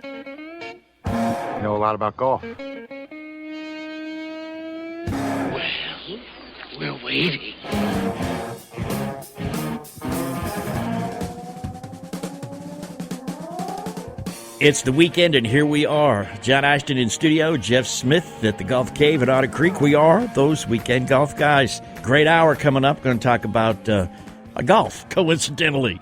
You know a lot about golf. Well, we're waiting. It's the weekend, and here we are. John Ashton in studio, Jeff Smith at the Golf Cave at Otter Creek. We are those weekend golf guys. Great hour coming up. Going to talk about golf, coincidentally.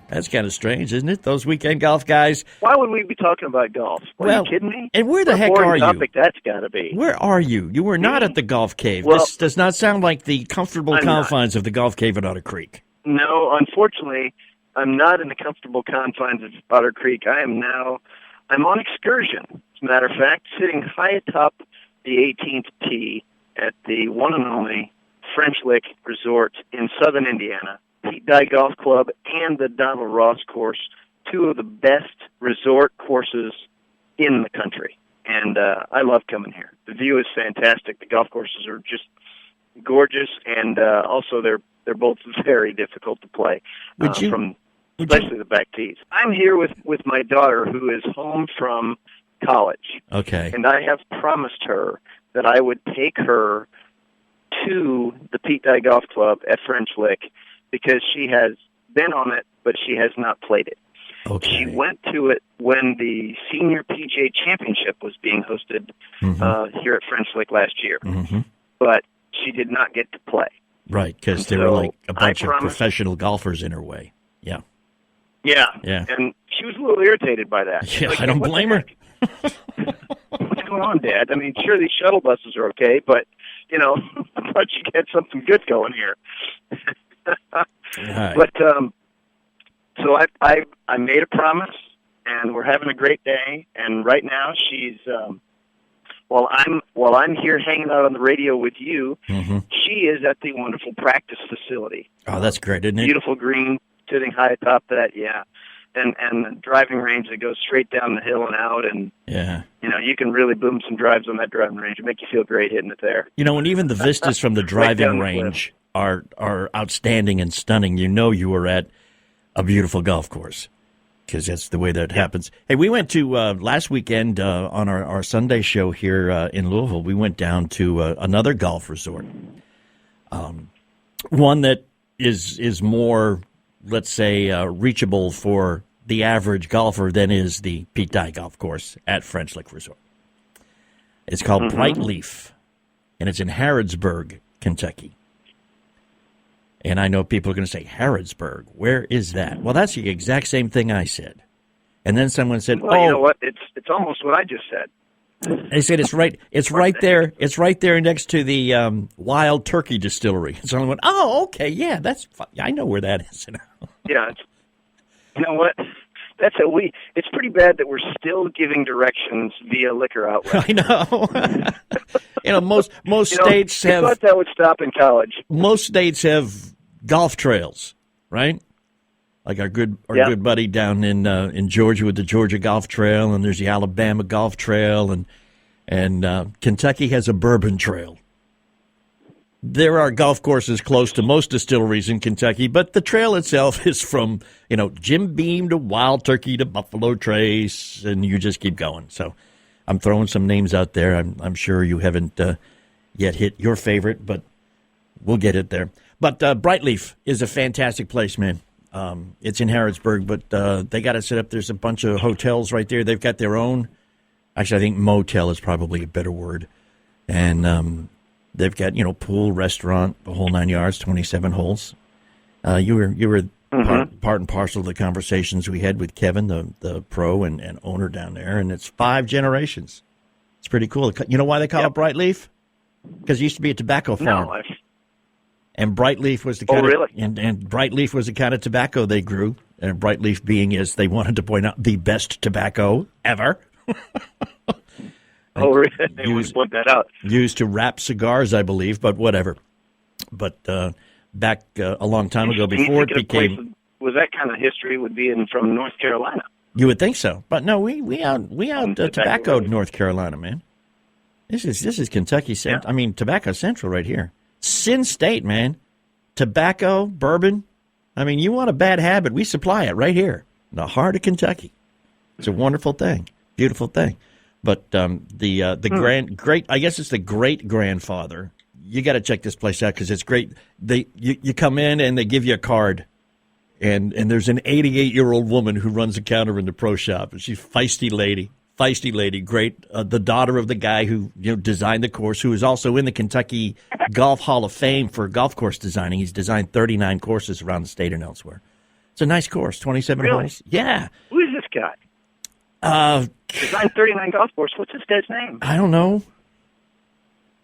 That's kind of strange, isn't it? Those weekend golf guys. Why would we be talking about golf? Are you kidding me? And where the heck are you? Topic that's got to be. Where are you? You were not at the Golf Cave. Well, this does not sound like the comfortable confines of the Golf Cave at Otter Creek. No, unfortunately, I'm not in the comfortable confines of Otter Creek. I'm on excursion. As a matter of fact, sitting high atop the 18th tee at the one and only French Lick Resort in southern Indiana. Pete Dye Golf Club and the Donald Ross course, two of the best resort courses in the country. And I love coming here. The view is fantastic. The golf courses are just gorgeous, and also they're both very difficult to play, especially the back tees. I'm here with my daughter, who is home from college. Okay. And I have promised her that I would take her to the Pete Dye Golf Club at French Lick, because she has been on it, but she has not played it. Okay. She went to it when the Senior PGA Championship was being hosted here at French Lick last year. Mm-hmm. But she did not get to play. Right, because there were like a bunch of professional golfers in her way. Yeah. Yeah. Yeah. And she was a little irritated by that. Yeah, I don't blame her. What's going on, Dad? I mean, sure, these shuttle buses are okay, but, I thought you had something good going here. Right. But so I made a promise, and we're having a great day. And right now, she's while I'm here hanging out on the radio with you, she is at the wonderful practice facility. Oh, that's great, isn't it? Beautiful green, sitting high atop that, yeah. And the driving range that goes straight down the hill and out, and you can really boom some drives on that driving range. It make you feel great hitting it there. And even the vistas from the driving range are outstanding and stunning. You were at a beautiful golf course, because that's the way that happens. Hey, we went to last weekend on our Sunday show here in Louisville. We went down to another golf resort, one that is more, let's say, reachable for the average golfer than is the Pete Dye Golf Course at French Lick Resort. It's called Bright Leaf, and it's in Harrodsburg, Kentucky. And I know people are going to say, Harrodsburg, where is that? Well, that's the exact same thing I said. And then someone said, well, you know what? It's almost what I just said. They said it's right there. It's right there next to the Wild Turkey Distillery. So I went, oh, okay, yeah, I know where that is now. Yeah, you know what? It's pretty bad that we're still giving directions via liquor outlet. I know. Most states have. I thought that would stop in college. Most states have golf trails, right? Like our good buddy down in Georgia with the Georgia Golf Trail, and there's the Alabama Golf Trail, and Kentucky has a Bourbon Trail. There are golf courses close to most distilleries in Kentucky, but the trail itself is from, Jim Beam to Wild Turkey to Buffalo Trace, and you just keep going. So I'm throwing some names out there. I'm sure you haven't yet hit your favorite, but we'll get it there. But Brightleaf is a fantastic place, man. It's in Harrodsburg, but they got it set up. There's a bunch of hotels right there. They've got their own. Actually, I think motel is probably a better word. And they've got, pool, restaurant, the whole 9 yards, 27 holes. You were part and parcel of the conversations we had with Kevin, the pro and owner down there, and it's 5 generations. It's pretty cool. You know why they call it Brightleaf? Because it used to be a tobacco farm. No, and Brightleaf was the kind really? and Brightleaf was the kind of tobacco they grew. And Brightleaf being, as they wanted to point out, the best tobacco ever. Oh, really? They would point that out. Used to wrap cigars, I believe, but whatever. But back a long time ago, before it became... Was that kind of history would be from North Carolina? You would think so. But no, we out tobaccoed North Carolina, man. This is Kentucky. Tobacco Central right here. Sin State, man. Tobacco, bourbon. I mean, you want a bad habit, we supply it right here in the heart of Kentucky. It's a wonderful thing, beautiful thing. But great, I guess it's the great grandfather. You got to check this place out because it's great. You come in and they give you a card, and there's an 88-year-old woman who runs the counter in the pro shop, and she's feisty lady, great. The daughter of the guy who designed the course, who is also in the Kentucky Golf Hall of Fame for golf course designing. He's designed 39 courses around the state and elsewhere. It's a nice course, 27 holes. Yeah. Who is this guy? Designed 39 golf course. What's this guy's name? I don't know.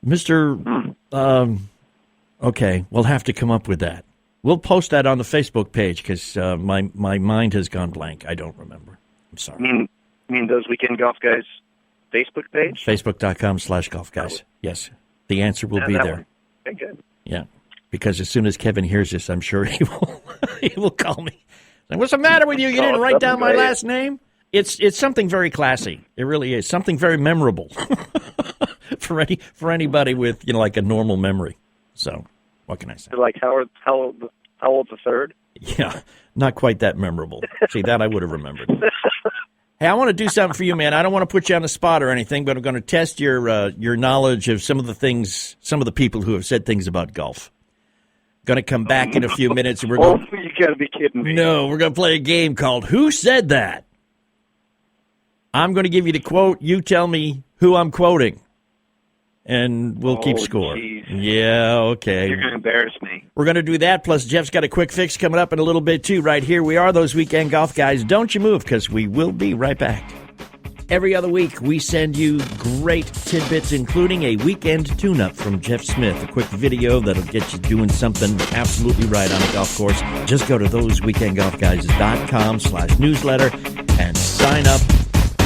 Mr. Okay, we'll have to come up with that. We'll post that on the Facebook page because my mind has gone blank. I don't remember. I'm sorry. You mean those Weekend Golf Guys Facebook page? Facebook.com/golf guys. Yes. The answer will be there. Okay, good. Yeah. Because as soon as Kevin hears this, I'm sure he will call me. What's the matter with you? You didn't write down my last name? It's something very classy. It really is. Something very memorable for anybody with like a normal memory. So what can I say? Like Howard the Third? Yeah, not quite that memorable. See, that I would have remembered. Hey, I want to do something for you, man. I don't want to put you on the spot or anything, but I'm going to test your knowledge of some of the people who have said things about golf. Going to come back in a few minutes, and we're going. Oh, you got to be kidding me! No, we're going to play a game called "Who Said That." I'm going to give you the quote. You tell me who I'm quoting, and we'll keep score. Geez. Yeah, okay. You're going to embarrass me. We're going to do that. Plus, Jeff's got a quick fix coming up in a little bit too. Right here, we are those Weekend Golf Guys. Don't you move, because we will be right back. Every other week, we send you great tidbits, including a weekend tune-up from Jeff Smith, a quick video that'll get you doing something absolutely right on a golf course. Just go to thoseweekendgolfguys.com/newsletter and sign up.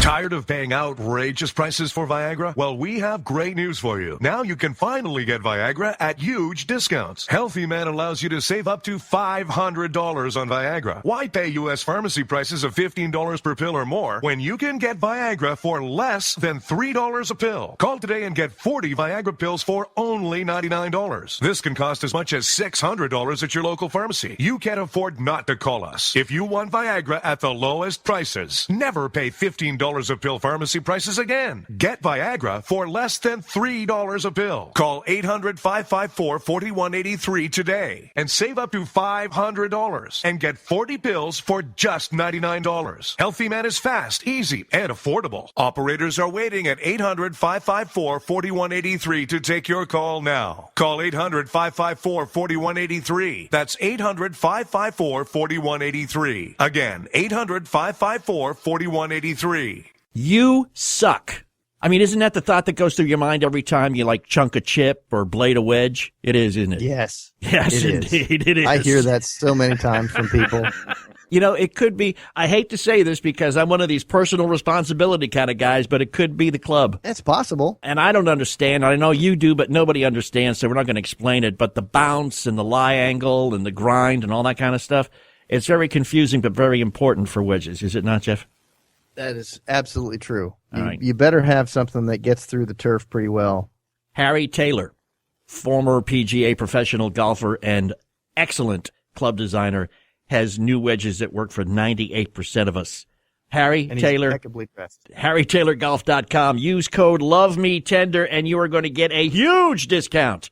Tired of paying outrageous prices for Viagra? Well, we have great news for you. Now you can finally get Viagra at huge discounts. Healthy Man allows you to save up to $500 on Viagra. Why pay U.S. pharmacy prices of $15 per pill or more when you can get Viagra for less than $3 a pill? Call today and get 40 Viagra pills for only $99. This can cost as much as $600 at your local pharmacy. You can't afford not to call us. If you want Viagra at the lowest prices, never pay $15 a pill pharmacy prices again. Get Viagra for less than $3 a pill. Call 800-554-4183 today and save up to $500 and get 40 pills for just $99. Healthy Man is fast, easy, and affordable. Operators are waiting at 800-554-4183 to take your call now. Call 800-554-4183. That's 800-554-4183. Again, 800-554-4183. You suck. I mean, isn't that the thought that goes through your mind every time you chunk a chip or blade a wedge? It is, isn't it? Yes. Yes, indeed, it is. I hear that so many times from people. It could be, I hate to say this because I'm one of these personal responsibility kind of guys, but it could be the club. It's possible. And I don't understand. I know you do, but nobody understands, so we're not going to explain it. But the bounce and the lie angle and the grind and all that kind of stuff, it's very confusing but very important for wedges. Is it not, Jeff? That is absolutely true. Right. You better have something that gets through the turf pretty well. Harry Taylor, former PGA professional golfer and excellent club designer, has new wedges that work for 98% of us. Harry And Taylor, impeccably dressed. HarryTaylorGolf.com. Use code LOVEMeTender and you are going to get a huge discount.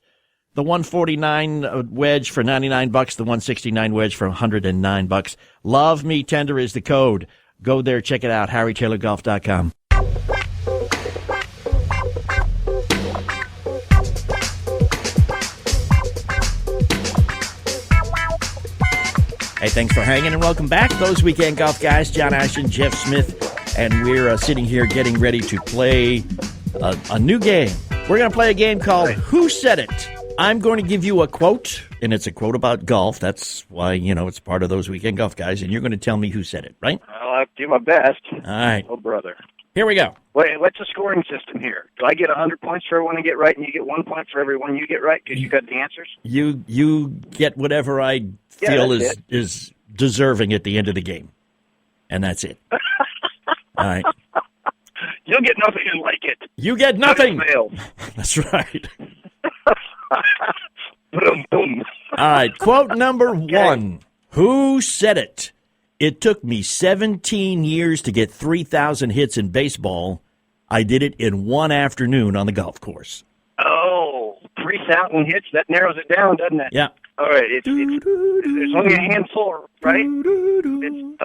The 149 wedge for $99, the 169 wedge for $109. Love Me Tender is the code. Go there, check it out, HarryTaylorGolf.com. Hey, thanks for hanging and welcome back. Those Weekend Golf Guys, John Ashton, Jeff Smith, and we're sitting here getting ready to play a new game. We're going to play a game called Who Said It? I'm going to give you a quote, and it's a quote about golf. That's why, it's part of Those Weekend Golf Guys, and you're going to tell me who said it, right? I'll have to do my best. All right. Oh, brother. Here we go. Wait, what's the scoring system here? Do I get 100 points for everyone I get right, and you get 1 point for every one you get right because you got the answers? You get whatever I feel that's is deserving at the end of the game, and that's it. All right. You'll get nothing like it. You get nothing. Fails. That's right. Boom, boom. All right. Quote number one. Who said it? It took me 17 years to get 3,000 hits in baseball. I did it in one afternoon on the golf course. Oh, 3,000 hits. That narrows it down, doesn't it? Yeah. All right. There's only a handful, right? It's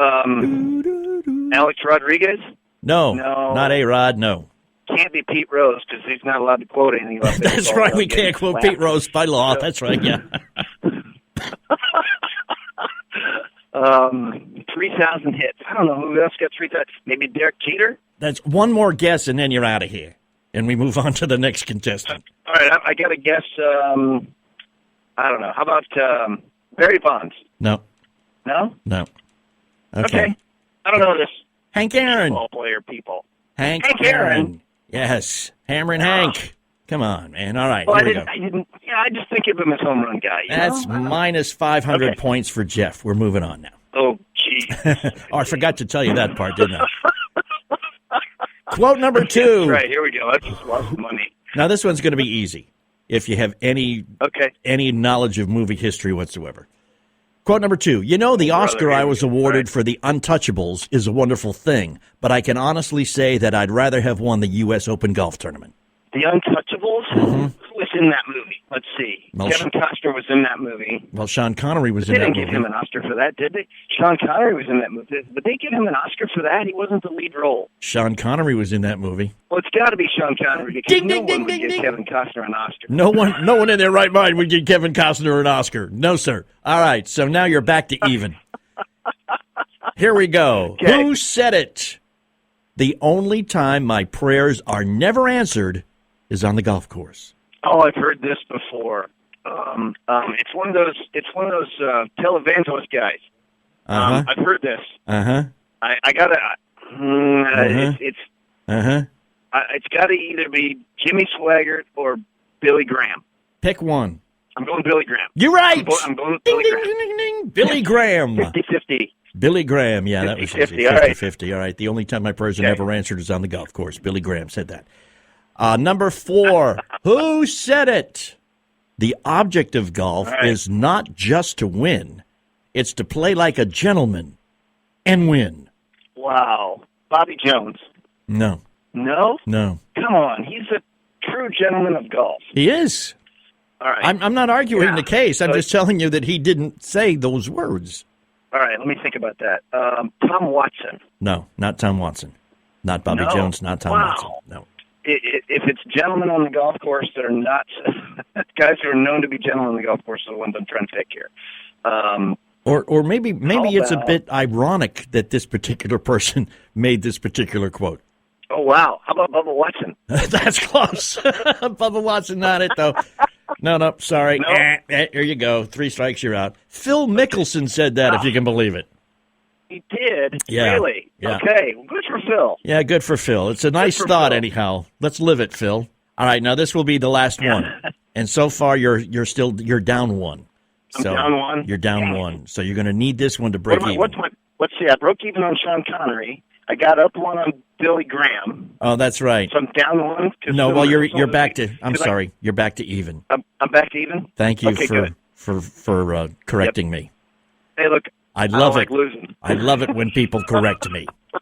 Alex Rodriguez. No, No. not A-Rod, no. Can't be Pete Rose because he's not allowed to quote anything about baseball. That's right. We without getting can't quote slapped. Pete Rose by law. That's right, yeah. 3,000 hits. I don't know who else got 3,000. Maybe Derek Jeter? That's one more guess, and then you're out of here. And we move on to the next contestant. All right, I got to guess. I don't know. How about Barry Bonds? No. No? No. Okay. I don't know this Hank Aaron. ball player people. Hank Hank Aaron. Aaron. Yes. Hammerin' Hank. Come on, man. All right, Well, here we go. I just think of him as home run guy. That's minus 500 Okay. points for Jeff. We're moving on now. Oh, gee. Oh, I forgot to tell you that part, didn't I? Quote number 2. Right, here we go. That's just lots of money. Now, this one's going to be easy if you have any knowledge of movie history whatsoever. Quote number 2. You know, the Oscar I was awarded for The Untouchables is a wonderful thing, but I can honestly say that I'd rather have won the U.S. Open golf tournament. The Untouchables? Who was in that movie? Let's see. Well, Kevin Costner was in that movie. Well, Sean Connery was They in that didn't movie. give him an Oscar for that, did they? Sean Connery was in that movie. But they give him an Oscar for that? He wasn't the lead role. Sean Connery was in that movie. Well, it's got to be Sean Connery because Ding, no ding, one ding, would ding, give ding. Kevin Costner an Oscar. No one in their right mind would give Kevin Costner an Oscar. No, sir. All right, so now you're back to even. Here we go. Okay. Who said it? The only time my prayers are never answered is on the golf course. Oh, I've heard this before. It's one of those televangelist guys. Uh-huh. I've heard this. Uh-huh. I gotta. It's got to either be Jimmy Swaggart or Billy Graham. Pick one. I'm going Billy Graham. You're right. I'm going Ding, Billy ding, Graham. ding, ding, ding. Billy Graham. 50-50. Billy Graham. Yeah, that was 50-50, easy. all right. 50-50. All right. The only time my prayers are Okay. never answered is on the golf course. Billy Graham said that. Number 4. Who said it? The object of golf right. is not just to win. It's to play like a gentleman and win. Wow. Bobby Jones. No. No? No. Come on. He's a true gentleman of golf. He is. All right. I'm not arguing Yeah. the case. I'm So- just telling you that he didn't say those words. All right. Let me think about that. Tom Watson. No, not Tom Watson. Not Bobby No? Jones, not Tom Wow. Watson. No. If it's gentlemen on the golf course that are not guys who are known to be gentlemen on the golf course are the ones I'm trying to pick here. Or maybe it's a about- bit ironic that this particular person made this particular quote. Oh wow! How about Bubba Watson? That's close. Bubba Watson, not it though. No, sorry. No? Here you go. 3 strikes, you're out. Phil Mickelson said that, if you can believe it. He did. Yeah. Really? Yeah. Okay. Well, good for Phil. Yeah, good for Phil. It's a nice for thought, Phil. anyhow. Let's live it, Phil. All right, now this will be the last one, and so far you're down 1. I'm down 1? You're down Dang. 1, so you're going to need this one to break even. Let's see. I broke even on Sean Connery. I got up 1 on Billy Graham. Oh, that's right. So I'm down 1. No, well you're back to. I'm sorry, you're back to even. I'm back to even. Thank you Okay, good. for correcting me. Hey, look. I don't love like it. losing. I love it when people correct me. All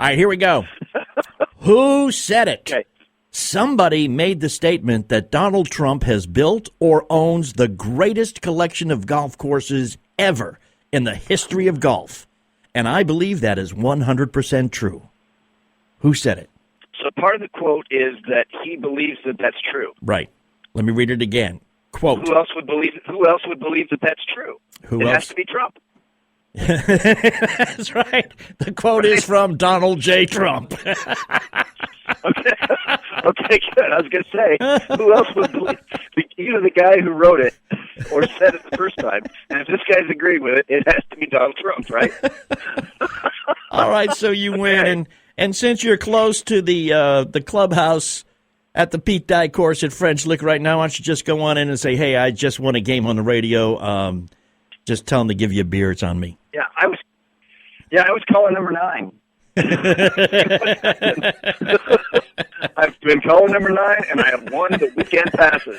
right, here we go. Who said it? Okay. Somebody made the statement that Donald Trump has built or owns the greatest collection of golf courses ever in the history of golf. And I believe that is 100% true. Who said it? So part of the quote is that he believes that that's true. Right. Let me read it again. Quote. Who else would believe that that's true? Who it else? has to be Trump. That's right. The quote is from Donald J. Trump. Okay, good. I was going to say, who else would believe? Either the guy who wrote it or said it the first time. And if this guy's agreed with it, it has to be Donald Trump, right? All right, so you win, and since you're close to the clubhouse at the Pete Dye course at French Lick right now, why don't you just go on in and say, "Hey, I just won a game on the radio. Just tell them to give you a beer. It's on me." Yeah, I was calling number 9. I've been calling number 9, and I have won the weekend passes.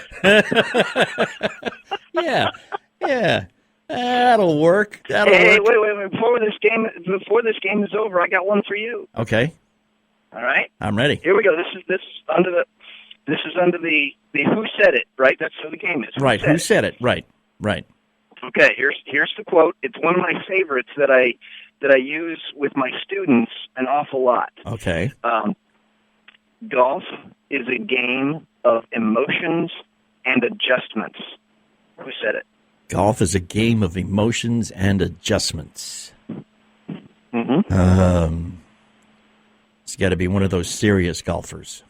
Yeah. That'll work. Hey, wait! Before this game is over, I got one for you. Okay. All right. I'm ready. Here we go. This is under the Who Said It, right? That's who the game is. Right. Who said it? Right. Okay. Here's the quote. It's one of my favorites that I use with my students an awful lot. Okay. Golf is a game of emotions and adjustments. Who said it? Golf is a game of emotions and adjustments. Mm-hmm. It's got to be one of those serious golfers.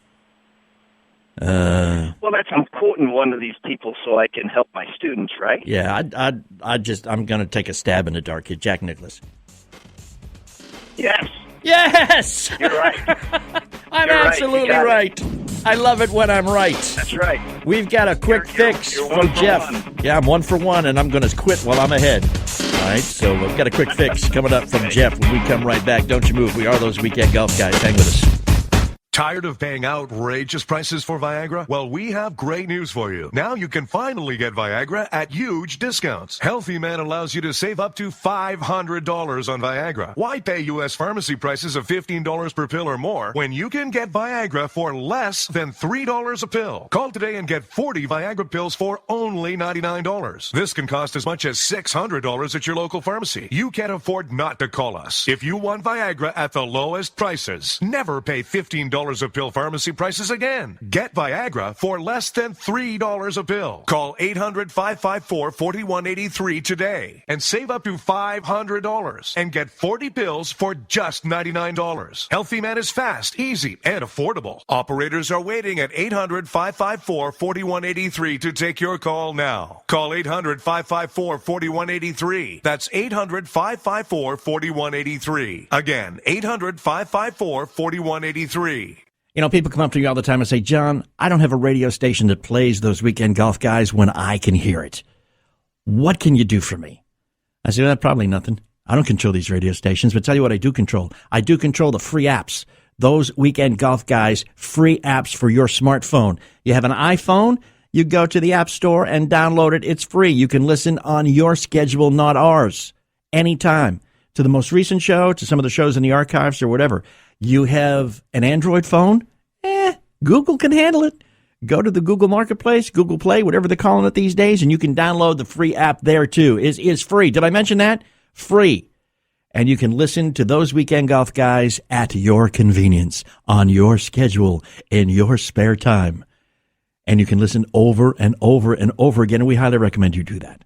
Well, I'm quoting one of these people so I can help my students, right? Yeah, I'm going to take a stab in the dark here. Jack Nicklaus. Yes. Yes! You're right. I'm You're absolutely right. I love it when I'm right. That's right. We've got a quick fix you're from one for Jeff. one. Yeah, I'm 1 for 1, and I'm going to quit while I'm ahead. All right, so we've got a quick fix coming up from Jeff when we come right back. Don't you move. We are those weekend golf guys. Hang with us. Tired of paying outrageous prices for Viagra? Well, we have great news for you. Now you can finally get Viagra at huge discounts. Healthy Man allows you to save up to $500 on Viagra. Why pay U.S. pharmacy prices of $15 per pill or more when you can get Viagra for less than $3 a pill? Call today and get 40 Viagra pills for only $99. This can cost as much as $600 at your local pharmacy. You can't afford not to call us. If you want Viagra at the lowest prices, never pay $15 a pill pharmacy prices again. Get Viagra for less than $3 a pill. Call 800-554-4183 today and save up to $500 and get 40 pills for just $99. Healthy Man is fast, easy, and affordable. Operators are waiting at 800-554-4183 to take your call now. Call 800-554-4183. That's 800-554-4183. Again, 800-554-4183. You know, people come up to me all the time and say, John, I don't have a radio station that plays those weekend golf guys when I can hear it. What can you do for me? I say, well, probably nothing. I don't control these radio stations, but tell you what I do control. I do control the free apps. Those weekend golf guys, free apps for your smartphone. You have an iPhone, you go to the App Store and download it. It's free. You can listen on your schedule, not ours, anytime. To the most recent show, to some of the shows in the archives or whatever. You have an Android phone? Google can handle it. Go to the Google Marketplace, Google Play, whatever they're calling it these days, and you can download the free app there too. Is free. Did I mention that? Free. And you can listen to those weekend golf guys at your convenience, on your schedule, in your spare time. And you can listen over and over and over again, and we highly recommend you do that.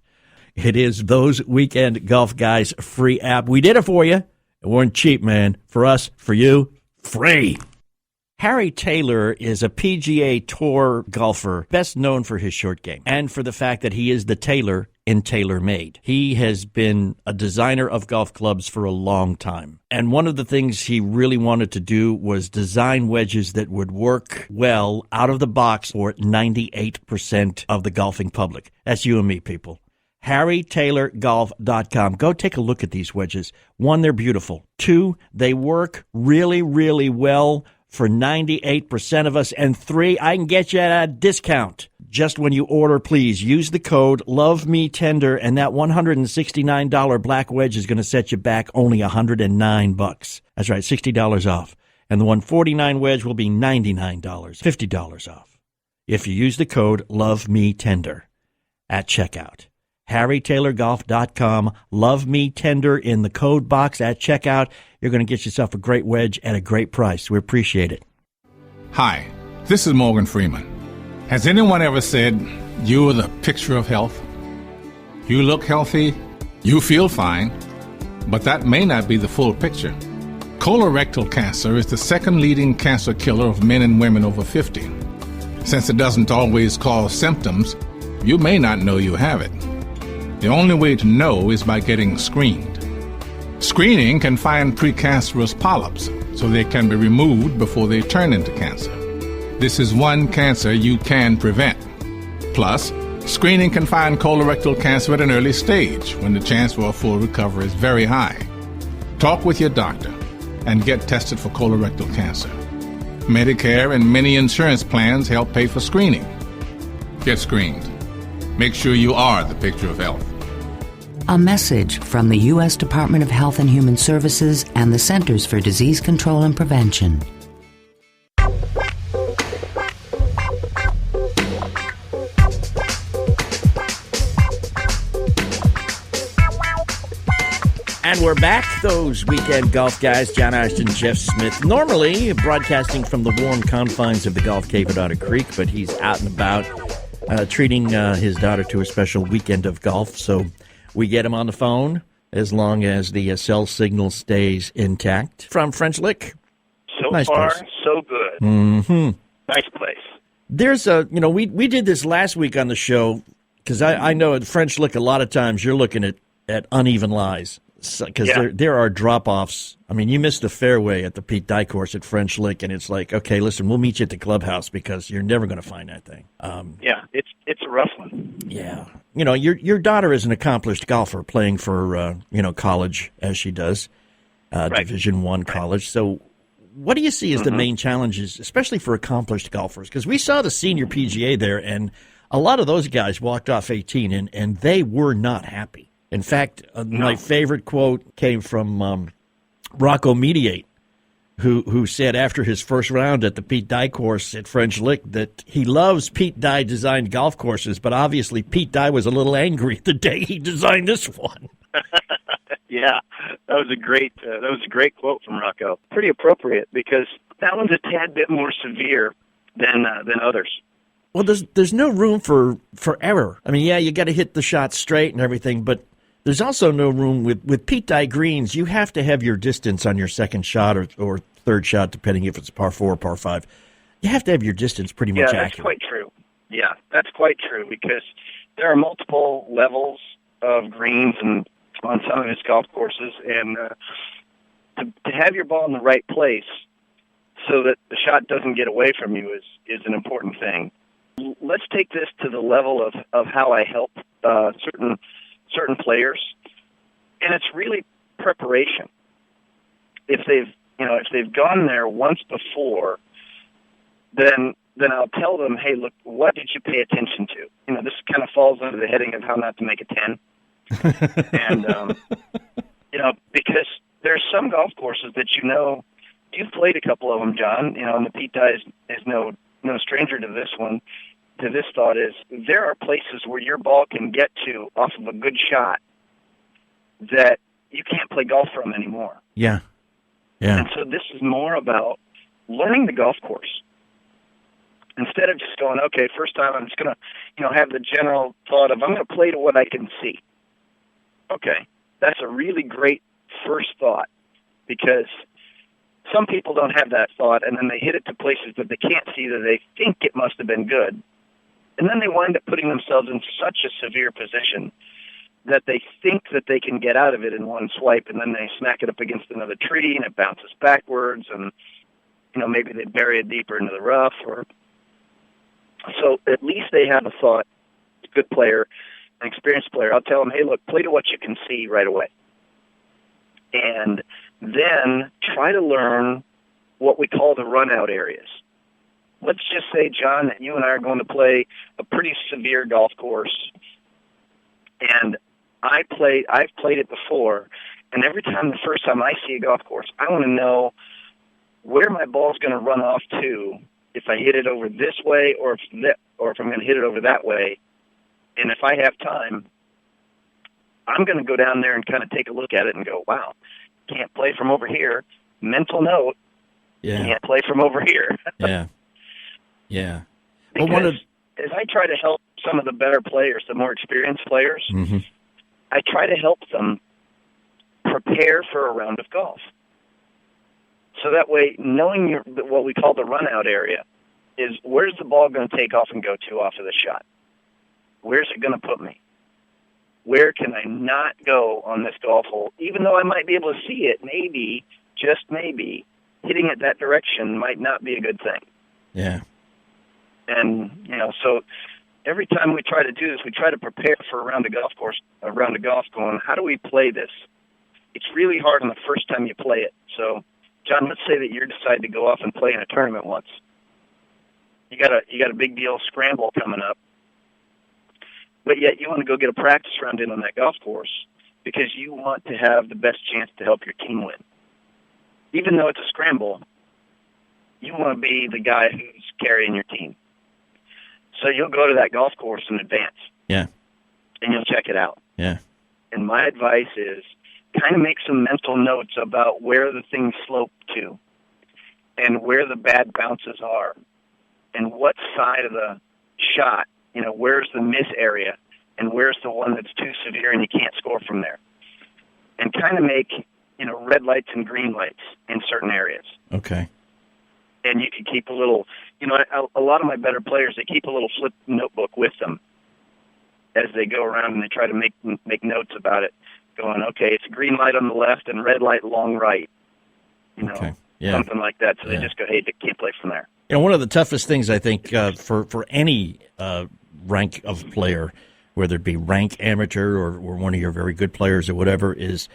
It is those weekend golf guys free app. We did it for you. It weren't cheap, man. For us, for you, free. Harry Taylor is a PGA Tour golfer, best known for his short game and for the fact that he is the tailor in TaylorMade. He has been a designer of golf clubs for a long time. And one of the things he really wanted to do was design wedges that would work well out of the box for 98% of the golfing public. That's you and me, people. HarryTaylorGolf.com. Go take a look at these wedges. 1, they're beautiful. 2, they work really, really well for 98% of us. And 3, I can get you at a discount. Just when you order, please use the code LOVEMeTender, and that $169 black wedge is going to set you back only $109. That's right, $60 off. And the $149 wedge will be $99, $50 off. If you use the code LOVEMeTender at checkout. HarryTaylorGolf.com. Love Me Tender in the code box at checkout. You're going to get yourself a great wedge at a great price. We appreciate it. Hi, this is Morgan Freeman. Has anyone ever said you're the picture of health? You look healthy, you feel fine, but that may not be the full picture. Colorectal cancer is the second leading cancer killer of men and women over 50. Since it doesn't always cause symptoms, you may not know you have it. The only way to know is by getting screened. Screening can find precancerous polyps so they can be removed before they turn into cancer. This is one cancer you can prevent. Plus, screening can find colorectal cancer at an early stage when the chance for a full recovery is very high. Talk with your doctor and get tested for colorectal cancer. Medicare and many insurance plans help pay for screening. Get screened. Make sure you are the picture of health. A message from the U.S. Department of Health and Human Services and the Centers for Disease Control and Prevention. And we're back, those weekend golf guys, John Ashton, Jeff Smith, normally broadcasting from the warm confines of the Golf Cave at Otter Creek, but he's out and about treating his daughter to a special weekend of golf. So we get him on the phone as long as the cell signal stays intact. From French Lick. So nice far, place. so good. Mm-hmm. Nice place. There's we did this last week on the show because I know at French Lick a lot of times you're looking at uneven lies. Because there are drop-offs. I mean, you missed the fairway at the Pete Dye course at French Lick, and it's like, okay, listen, we'll meet you at the clubhouse because you're never going to find that thing. It's a rough one. Yeah. Your daughter is an accomplished golfer playing for, college, as she does, Right. Division I college. So what do you see as the main challenges, especially for accomplished golfers? Because we saw the senior PGA there, and a lot of those guys walked off 18, and they were not happy. In fact, my favorite quote came from Rocco Mediate, who said after his first round at the Pete Dye course at French Lick that he loves Pete Dye designed golf courses, but obviously Pete Dye was a little angry the day he designed this one. Yeah, that was a great quote from Rocco. Pretty appropriate because that one's a tad bit more severe than others. Well, there's no room for error. I mean, yeah, you got to hit the shot straight and everything, but there's also no room with Pete Dye greens. You have to have your distance on your second shot or third shot, depending if it's par 4 or par 5. You have to have your distance pretty much accurate. Yeah, that's quite true. Yeah, that's quite true because there are multiple levels of greens and on some of his golf courses, and to have your ball in the right place so that the shot doesn't get away from you is an important thing. Let's take this to the level of how I help certain players, and it's really preparation. If they've gone there once before, then I'll tell them, hey, look, what did you pay attention to? This kind of falls under the heading of how not to make a 10. And because there's some golf courses that you've played a couple of them, John. And the Pete Dye is no stranger to this one. To this thought is there are places where your ball can get to off of a good shot that you can't play golf from anymore. Yeah. And so this is more about learning the golf course. Instead of just going, okay, first time I'm just going to, have the general thought of I'm going to play to what I can see. Okay, that's a really great first thought because some people don't have that thought, and then they hit it to places that they can't see that they think it must have been good. And then they wind up putting themselves in such a severe position that they think that they can get out of it in one swipe, and then they smack it up against another tree, and it bounces backwards, and maybe they bury it deeper into the rough. So at least they have a thought. A good player, an experienced player. I'll tell them, hey, look, play to what you can see right away, and then try to learn what we call the run-out areas. Let's just say, John, that you and I are going to play a pretty severe golf course, and I've played it before, and every time, the first time I see a golf course, I want to know where my ball's going to run off to if I hit it over this way or if I'm going to hit it over that way. And if I have time, I'm going to go down there and kind of take a look at it and go, wow, can't play from over here. Mental note, can't play from over here. Yeah. Because as I try to help some of the better players, the more experienced players, I try to help them prepare for a round of golf. So that way, knowing what we call the run-out area is where's the ball going to take off and go to off of the shot? Where's it going to put me? Where can I not go on this golf hole? Even though I might be able to see it, maybe, just maybe, hitting it that direction might not be a good thing. Yeah. And, so every time we try to do this, we try to prepare for a round of golf going, how do we play this? It's really hard on the first time you play it. So, John, let's say that you decide to go off and play in a tournament once. You got a big deal scramble coming up, but yet you want to go get a practice round in on that golf course. because you want to have the best chance to help your team win. Even though it's a scramble, you want to be the guy who's carrying your team. So you'll go to that golf course in advance. Yeah. And you'll check it out. Yeah. And my advice is kind of make some mental notes about where the things slope to and where the bad bounces are and what side of the shot, where's the miss area and where's the one that's too severe and you can't score from there. And kind of make, red lights and green lights in certain areas. Okay. And you can keep a little, a lot of my better players, they keep a little flip notebook with them as they go around and they try to make notes about it, going, okay, it's a green light on the left and red light long right, okay. Yeah. Something like that. So they just go, hey, they can't play from there. One of the toughest things, I think, for any rank of player, whether it be rank amateur or one of your very good players or whatever, is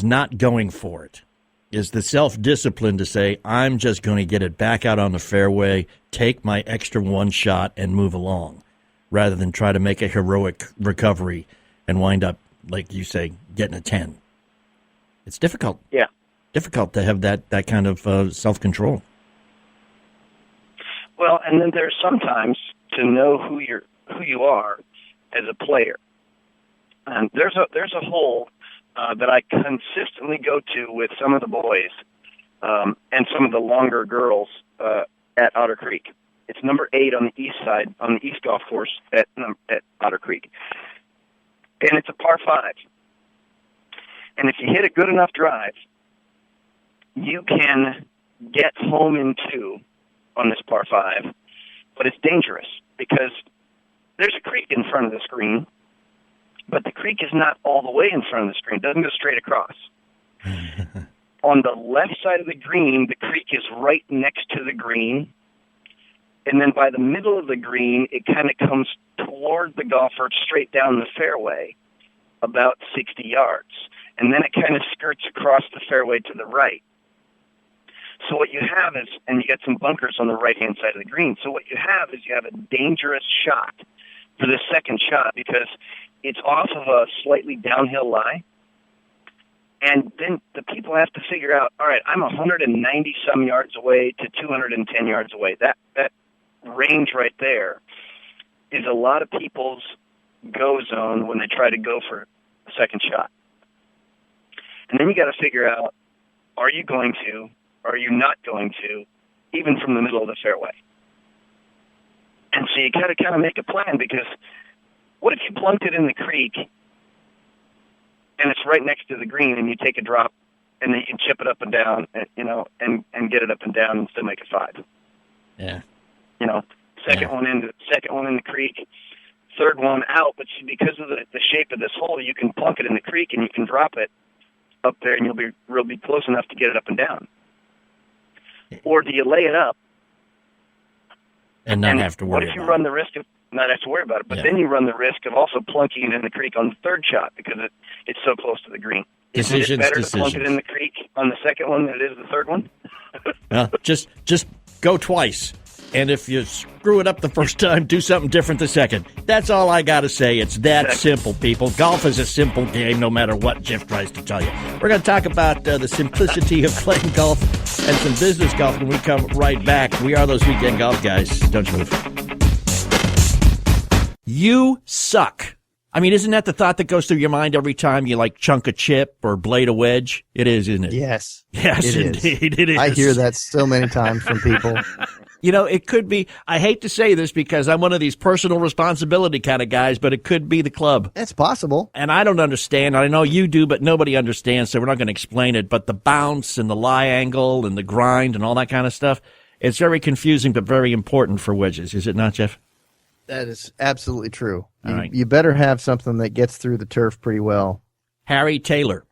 not going for it. Is the self-discipline to say, I'm just going to get it back out on the fairway, take my extra one shot, and move along, rather than try to make a heroic recovery and wind up, like you say, getting a 10. It's difficult. Yeah. Difficult to have that kind of self-control. Well, and then there's sometimes to know who you are as a player. And there's a hole that I consistently go to with some of the boys and some of the longer girls at Otter Creek. It's number 8 on the east side, on the east golf course at Otter Creek. And it's a par 5. And if you hit a good enough drive, you can get home in 2 on this par 5, but it's dangerous because there's a creek in front of the screen, but the creek is not all the way in front of the screen. It doesn't go straight across. On the left side of the green, the creek is right next to the green, and then by the middle of the green, it kind of comes toward the golfer straight down the fairway, about 60 yards, and then it kind of skirts across the fairway to the right. So what you have is, and you get some bunkers on the right-hand side of the green, so what you have is you have a dangerous shot for the second shot because it's off of a slightly downhill lie. And then the people have to figure out, all right, I'm 190-some yards away to 210 yards away. That range right there is a lot of people's go zone when they try to go for a second shot. And then you got to figure out, are you going to, are you not going to, even from the middle of the fairway? And so you got to kind of make a plan because what if you plunked it in the creek and it's right next to the green and you take a drop and then you can chip it up and down, and get it up and down and still make it 5. Yeah. Second one in the creek, third one out, but because of the shape of this hole, you can plunk it in the creek and you can drop it up there and you'll be close enough to get it up and down. Or do you lay it up and not have to worry about it? What if you run the risk of not have to worry about it, but then you run the risk of also plunking it in the creek on the third shot because it's so close to the green. Is it better to plunk it in the creek on the second one than it is the third one? Just go twice. And if you screw it up the first time, do something different the second. That's all I got to say. It's that simple, people. Golf is a simple game, no matter what Jeff tries to tell you. We're going to talk about the simplicity of playing golf and some business golf when we come right back. We are those weekend golf guys. Don't you move. You suck. I mean, isn't that the thought that goes through your mind every time you, chunk a chip or blade a wedge? It is, isn't it? Yes. Yes, indeed. It is. I hear that so many times from people. It could be, I hate to say this because I'm one of these personal responsibility kind of guys, but it could be the club. It's possible. And I don't understand. I know you do, but nobody understands, so we're not going to explain it. But the bounce and the lie angle and the grind and all that kind of stuff, it's very confusing but very important for wedges. Is it not, Jeff? That is absolutely true. Right. You better have something that gets through the turf pretty well. Harry Taylor,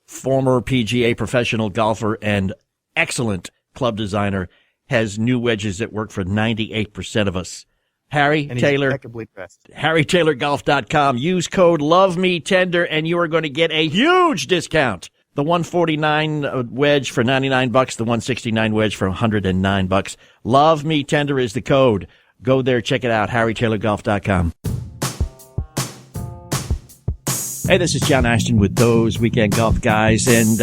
former PGA professional golfer and excellent club designer, has new wedges that work for 98% of us. Harry And Taylor, impeccably dressed. HarryTaylorGolf.com. Use code LOVEMeTender and you are going to get a huge discount. The 149 wedge for $99, the 169 wedge for $109. Love Me Tender is the code. Go there, check it out, HarryTaylorGolf.com. Hey, this is John Ashton with those Weekend Golf Guys. And,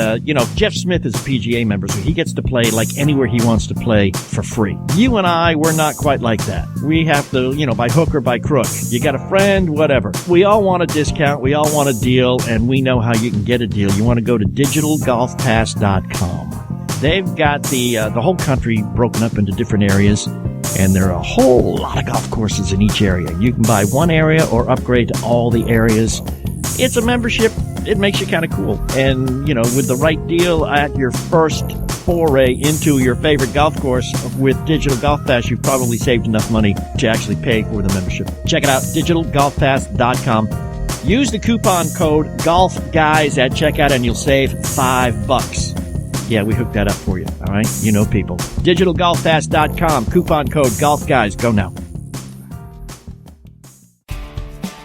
Jeff Smith is a PGA member, so he gets to play like anywhere he wants to play for free. You and I, we're not quite like that. We have to, by hook or by crook. You got a friend, whatever. We all want a discount. We all want a deal, and we know how you can get a deal. You want to go to digitalgolfpass.com. They've got the whole country broken up into different areas, and there are a whole lot of golf courses in each area. You can buy one area or upgrade to all the areas. It's a membership. It makes you kind of cool. And, with the right deal at your first foray into your favorite golf course with Digital Golf Pass, you've probably saved enough money to actually pay for the membership. Check it out, digitalgolfpass.com. Use the coupon code GOLFGUYS at checkout and you'll save $5. Yeah, we hooked that up for you, all right? You know people. digitalgolfpass.com, coupon code GOLFGUYS. Go now.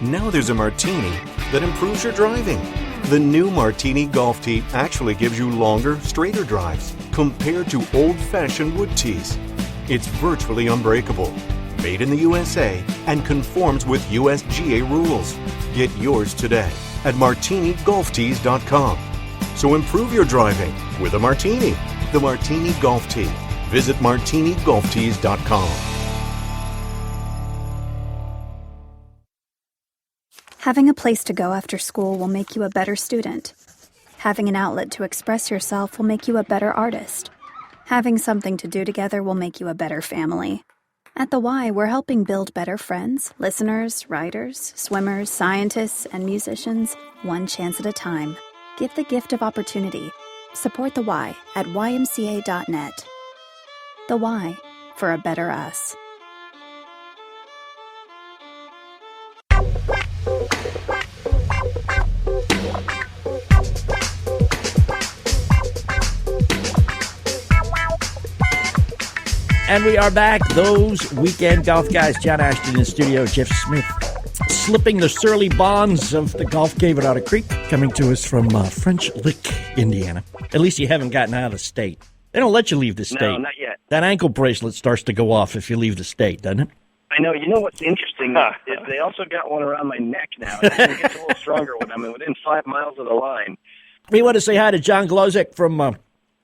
Now there's a martini that improves your driving. The new Martini Golf Tee actually gives you longer, straighter drives compared to old-fashioned wood tees. It's virtually unbreakable, made in the USA, and conforms with USGA rules. Get yours today at martinigolftees.com. So improve your driving with a martini. The Martini Golf Tee. Visit martinigolftees.com. Having a place to go after school will make you a better student. Having an outlet to express yourself will make you a better artist. Having something to do together will make you a better family. At the Y, we're helping build better friends, listeners, writers, swimmers, scientists, and musicians, one chance at a time. Give the gift of opportunity. Support the Y at ymca.net. The Y, for a better us. And we are back. Those Weekend Golf Guys. John Ashton in studio. Jeff Smith slipping the surly bonds of the golf cave at Otter Creek, coming to us from French Lick, Indiana. At least you haven't gotten out of the state. They don't let you leave the state. No, not yet. That ankle bracelet starts to go off if you leave the state, doesn't it? I know. You know what's interesting is they also got one around my neck now. It gets a little stronger when I'm within 5 miles of the line. We want to say hi to John Glozek from,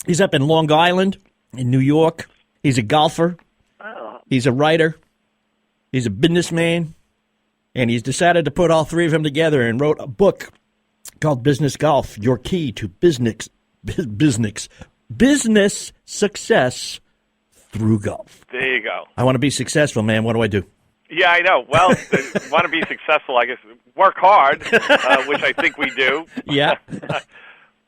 he's up in Long Island in New York. He's a golfer. Oh. He's a writer. He's a businessman. And he's decided to put all three of them together and wrote a book called Business Golf, Your Key to Business Success Through Golf. There you go. I want to be successful, man. What do I do? Yeah, I know. Well, want to be successful, I guess, work hard, which I think we do. Yeah.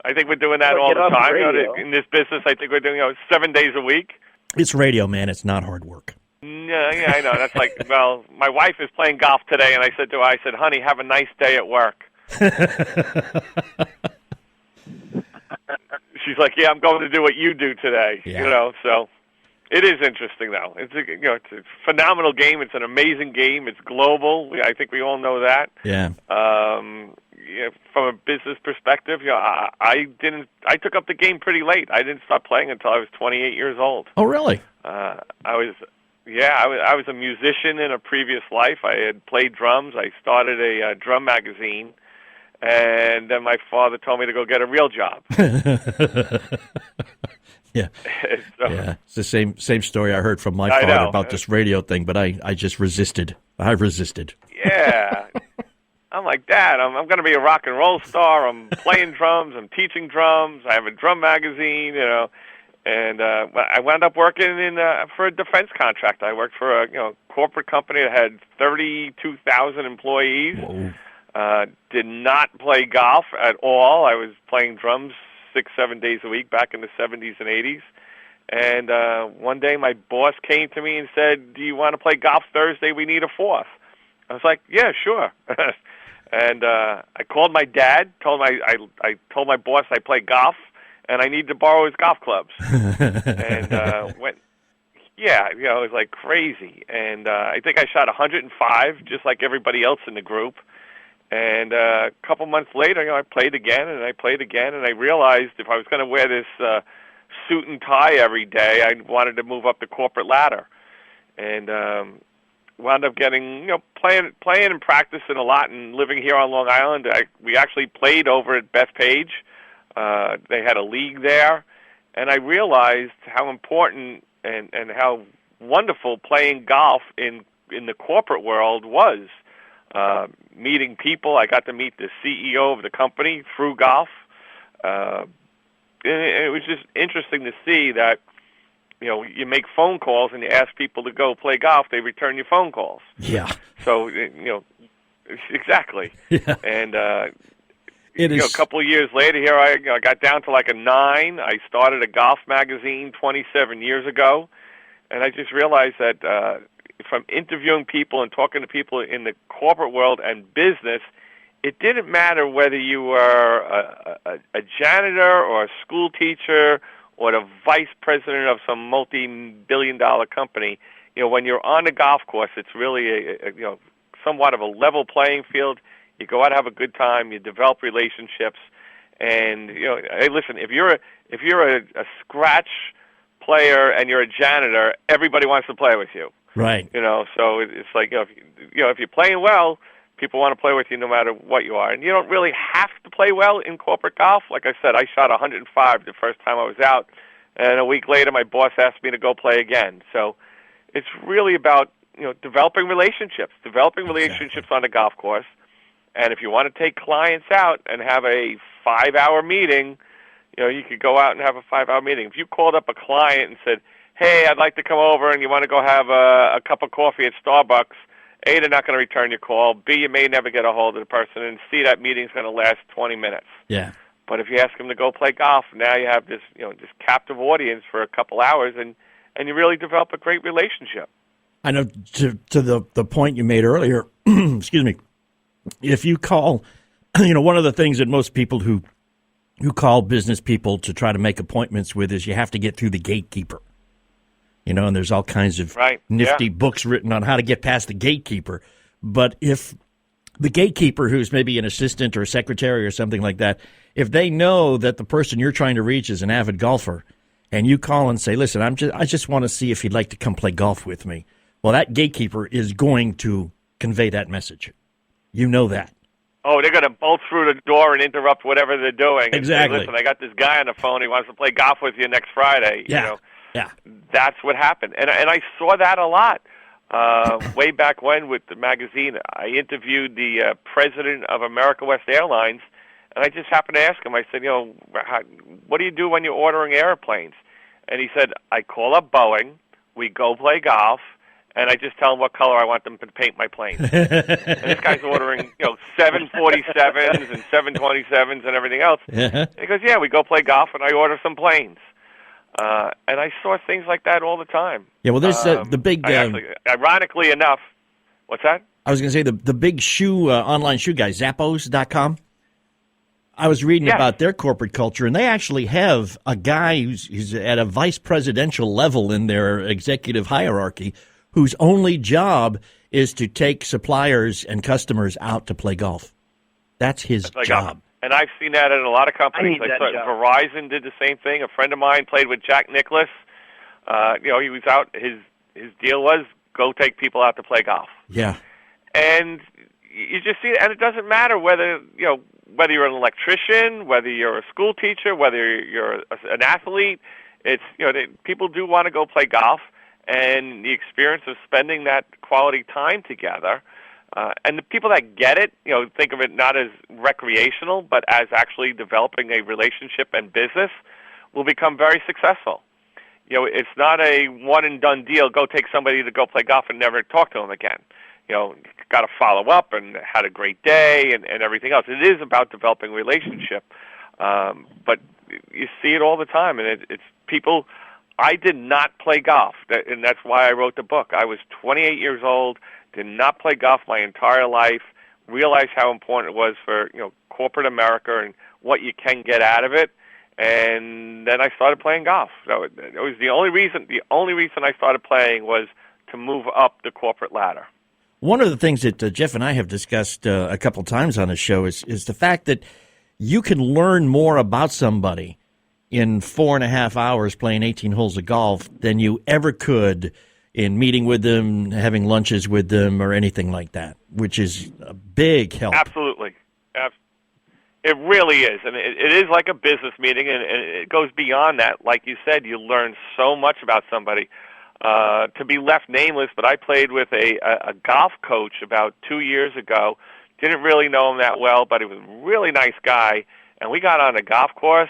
I think we're doing that all the time. In this business, I think we're doing 7 days a week. It's radio, man. It's not hard work. Yeah, I know. That's like, well, my wife is playing golf today, and I said to her, honey, have a nice day at work. She's like, yeah, I'm going to do what you do today. Yeah. So it is interesting, though. It's it's a phenomenal game. It's an amazing game. It's global. I think we all know that. Yeah. From a business perspective, I took up the game pretty late. I didn't start playing until I was 28 years old. Oh, really? I was a musician in a previous life. I had played drums. I started a drum magazine, and then my father told me to go get a real job. Yeah. So, yeah. It's the same story I heard from my father about this radio thing, but I just resisted. I resisted. Yeah. I'm like, Dad, I'm going to be a rock and roll star. I'm playing drums. I'm teaching drums. I have a drum magazine, And I wound up working for a defense contract. I worked for a corporate company that had 32,000 employees. Did not play golf at all. I was playing drums 6-7 days a week back in the 70s and 80s. And one day my boss came to me and said, do you want to play golf Thursday? We need a fourth. I was like, yeah, sure. And I called my dad, I told my boss I play golf, and I need to borrow his golf clubs. And went, it was like crazy. And I think I shot 105, just like everybody else in the group. And a couple months later, I played again, and I realized if I was going to wear this suit and tie every day, I wanted to move up the corporate ladder. And wound up getting, playing and practicing a lot, and living here on Long Island. We actually played over at Bethpage. They had a league there, and I realized how important and how wonderful playing golf in the corporate world was. Meeting people, I got to meet the CEO of the company through golf. And it was just interesting to see that, you make phone calls and you ask people to go play golf, they return your phone calls. Yeah. So, exactly. Yeah. And, it is... a couple of years later here, I got down to like a 9. I started a golf magazine 27 years ago, and I just realized that from interviewing people and talking to people in the corporate world and business, it didn't matter whether you were a janitor or a school teacher or the vice president of some multi-billion-dollar company. When you're on the golf course, it's really somewhat of a level playing field. You go out and have a good time. You develop relationships, and hey, listen, if you're a scratch player and you're a janitor, everybody wants to play with you. Right. So it's like if you're playing well, people want to play with you no matter what you are. And you don't really have to play well in corporate golf. Like I said, I shot 105 the first time I was out, and a week later my boss asked me to go play again. So it's really about, developing relationships on the golf course. And if you want to take clients out and have a 5-hour meeting, you could go out and have a 5-hour meeting. If you called up a client and said, hey, I'd like to come over and you want to go have a cup of coffee at Starbucks, A, they're not going to return your call. B, you may never get a hold of the person. And C, that meeting's going to last 20 minutes. Yeah. But if you ask them to go play golf, now you have this, this captive audience for a couple hours, and you really develop a great relationship. I know to the point you made earlier, excuse me, if you call, one of the things that most people who call business people to try to make appointments with is you have to get through the gatekeeper. And there's all kinds of nifty books written on how to get past the gatekeeper. But if the gatekeeper, who's maybe an assistant or a secretary or something like that, if they know that the person you're trying to reach is an avid golfer, and you call and say, listen, I just want to see if you'd like to come play golf with me, well, that gatekeeper is going to convey that message. You know that. Oh, they're going to bolt through the door and interrupt whatever they're doing. Exactly. And say, listen, I got this guy on the phone. He wants to play golf with you next Friday. Yeah. That's what happened. And I saw that a lot. Way back when with the magazine, I interviewed the president of America West Airlines, and I just happened to ask him, I said, what do you do when you're ordering airplanes? And he said, I call up Boeing, we go play golf, and I just tell them what color I want them to paint my planes. And this guy's ordering, 747s and 727s and everything else. And he goes, yeah, we go play golf, and I order some planes. And I saw things like that all the time. Yeah, well, there's the big... ironically enough, what's that? I was going to say the big shoe online shoe guy, Zappos.com. I was reading about their corporate culture, and they actually have a guy who's at a vice presidential level in their executive hierarchy whose only job is to take suppliers and customers out to play golf. That's his job. And I've seen that in a lot of companies. Verizon did the same thing. A friend of mine played with Jack Nicklaus. He was out. His deal was go take people out to play golf. Yeah. And you just see it, and it doesn't matter whether you're an electrician, whether you're a school teacher, whether you're an athlete. It's people do want to go play golf, and the experience of spending that quality time together. And the people that get it, think of it not as recreational, but as actually developing a relationship and business, will become very successful. It's not a one-and-done deal. Go take somebody to go play golf and never talk to them again. Got to follow up and had a great day and everything else. It is about developing relationship. But you see it all the time, and it's people. I did not play golf, and that's why I wrote the book. I was 28 years old. Did not play golf my entire life, realized how important it was for corporate America and what you can get out of it, and then I started playing golf. So it was the only reason I started playing was to move up the corporate ladder. One of the things that Jeff and I have discussed a couple times on the show is the fact that you can learn more about somebody in 4.5 hours playing 18 holes of golf than you ever could in meeting with them, having lunches with them, or anything like that, which is a big help. Absolutely. It really is. And it is like a business meeting, and it goes beyond that. Like you said, you learn so much about somebody. To be left nameless, but I played with a golf coach about 2 years ago. Didn't really know him that well, but he was a really nice guy. And we got on a golf course,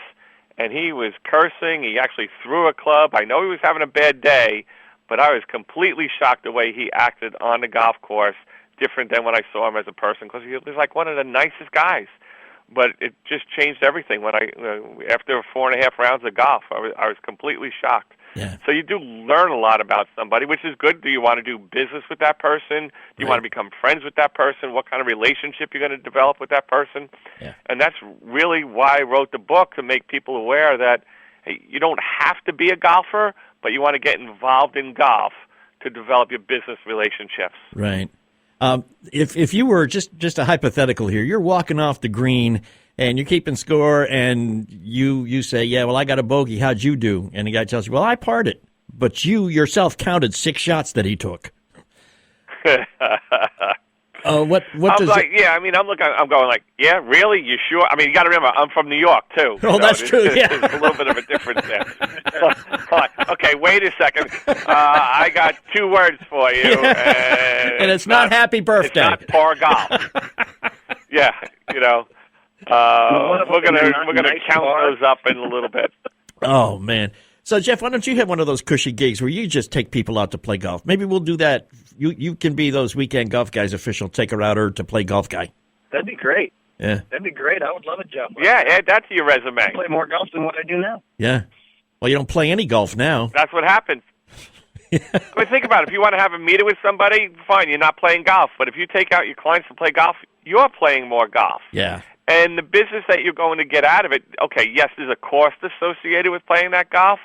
and he was cursing. He actually threw a club. I know he was having a bad day, but I was completely shocked the way he acted on the golf course, different than when I saw him as a person, because he was like one of the nicest guys. But it just changed everything when after 4.5 rounds of golf, I was completely shocked. Yeah. So you do learn a lot about somebody, which is good. Do you want to do business with that person? Do you want to become friends with that person? What kind of relationship you're going to develop with that person? Yeah. And that's really why I wrote the book, to make people aware that hey, you don't have to be a golfer, but you want to get involved in golf to develop your business relationships. Right. If you were just a hypothetical here, you're walking off the green and you're keeping score, and you say, yeah, well, I got a bogey. How'd you do? And the guy tells you, well, I parred it. But you yourself counted 6 shots that he took. What I'm like, yeah, I mean, I'm going like, yeah, really? You sure? I mean, you got to remember, I'm from New York, too. Oh, that's true, yeah. There's a little bit of a difference there. Okay, wait a second. I got 2 words for you. And it's not happy birthday. It's not poor golf. Yeah, you know. We're gonna count those up in a little bit. Oh, man. So, Jeff, why don't you have one of those cushy gigs where you just take people out to play golf? Maybe we'll do that. You can be those weekend golf guys' official take-a-router to play golf guy. That'd be great. Yeah. That'd be grean. I would love it, Jeff. Yeah, add that to your resume. I play more golf than what I do now. Yeah. Well, you don't play any golf now. That's what happens. I mean, think about it. If you want to have a meeting with somebody, fine, you're not playing golf. But if you take out your clients to play golf, you're playing more golf. Yeah. And the business that you're going to get out of it, okay, yes, there's a cost associated with playing that golf,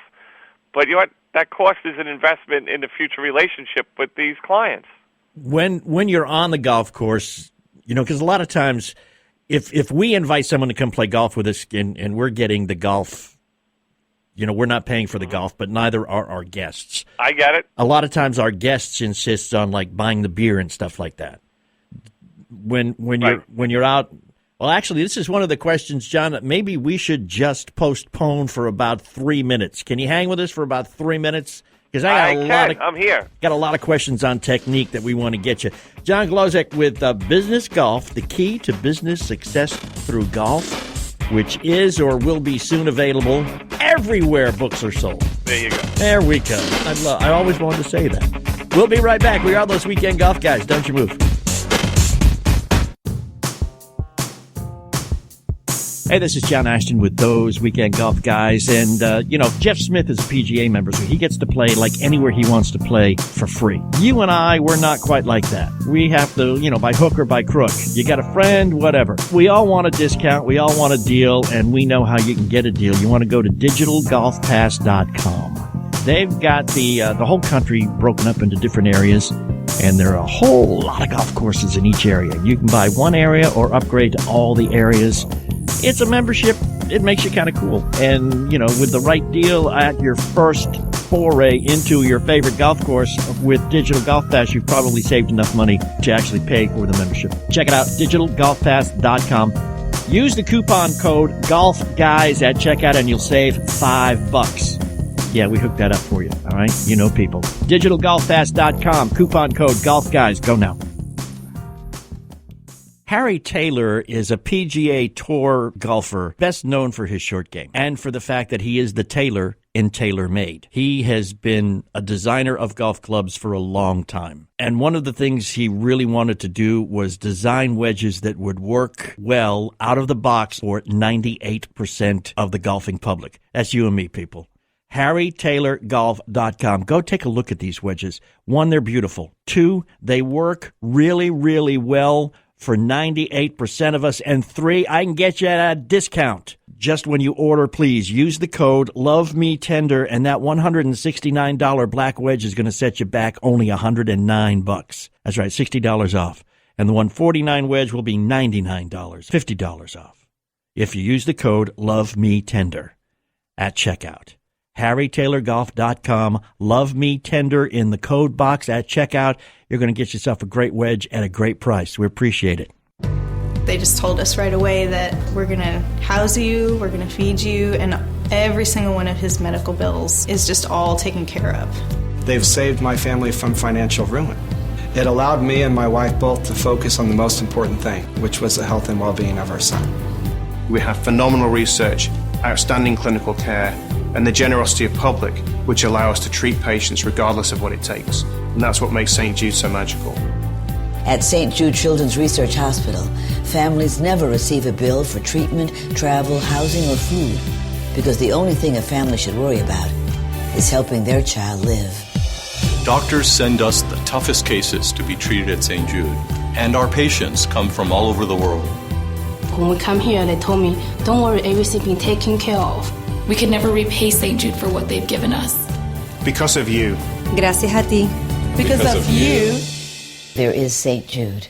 but you know what? That cost is an investment in the future relationship with these clients. When you're on the golf course, you know, because a lot of times if we invite someone to come play golf with us and we're getting the golf, you know, we're not paying for the golf, but neither are our guests. I get it. A lot of times our guests insist on like buying the beer and stuff like that. When you're out. Well, actually, this is one of the questions, John, that maybe we should just postpone for about 3 minutes. Can you hang with us for about 3 minutes? Because I'm here. Got a lot of questions on technique that we want to get you. John Glozek with Business Golf, the key to business success through golf, which is or will be soon available everywhere books are sold. There you go. There we go. I always wanted to say that. We'll be right back. We are those weekend golf guys. Don't you move. Hey, this is John Ashton with those weekend golf guys. And, you know, Jeff Smith is a PGA member, so he gets to play like anywhere he wants to play for free. You and I, we're not quite like that. We have to, you know, by hook or by crook. You got a friend, whatever. We all want a discount. We all want a deal, and we know how you can get a deal. You want to go to digitalgolfpass.com. They've got the whole country broken up into different areas, and there are a whole lot of golf courses in each area. You can buy one area or upgrade to all the areas. It's a membership. It makes you kind of cool. And, you know, with the right deal at your first foray into your favorite golf course with Digital Golf Pass, you've probably saved enough money to actually pay for the membership. Check it out, digitalgolfpass.com. Use the coupon code GOLFGUYS at checkout and you'll save $5. Yeah, we hooked that up for you. All right. You know people. Digitalgolfpass.com. Coupon code GOLFGUYS. Go now. Harry Taylor is a PGA Tour golfer, best known for his short game and for the fact that he is the tailor in TaylorMade. He has been a designer of golf clubs for a long time. And one of the things he really wanted to do was design wedges that would work well out of the box for 98% of the golfing public. That's you and me, people. HarryTaylorGolf.com. Go take a look at these wedges. 1, they're beautiful. 2, they work really, really well for 98% of us. And 3, I can get you at a discount. Just when you order, please use the code LOVEMeTender, and that $169 black wedge is going to set you back only $109. That's right, $60 off. And the $149 wedge will be $99, $50 off. If you use the code LOVEMeTender at checkout. HarryTaylorGolf.com. Love Me Tender in the code box at checkout. You're going to get yourself a great wedge at a great price. We appreciate it. They just told us right away that we're going to house you, we're going to feed you, and every single one of his medical bills is just all taken care of. They've saved my family from financial ruin. It allowed me and my wife both to focus on the most important thing, which was the health and well-being of our son. We have phenomenal research, outstanding clinical care, and the generosity of public, which allow us to treat patients regardless of what it takes. And that's what makes St. Jude so magical. At St. Jude Children's Research Hospital, families never receive a bill for treatment, travel, housing, or food, because the only thing a family should worry about is helping their child live. Doctors send us the toughest cases to be treated at St. Jude, and our patients come from all over the world. When we come here, they told me, don't worry, everything's being taken care of. We could never repay St. Jude for what they've given us. Because of you. Gracias a ti. Because of you. There is St. Jude.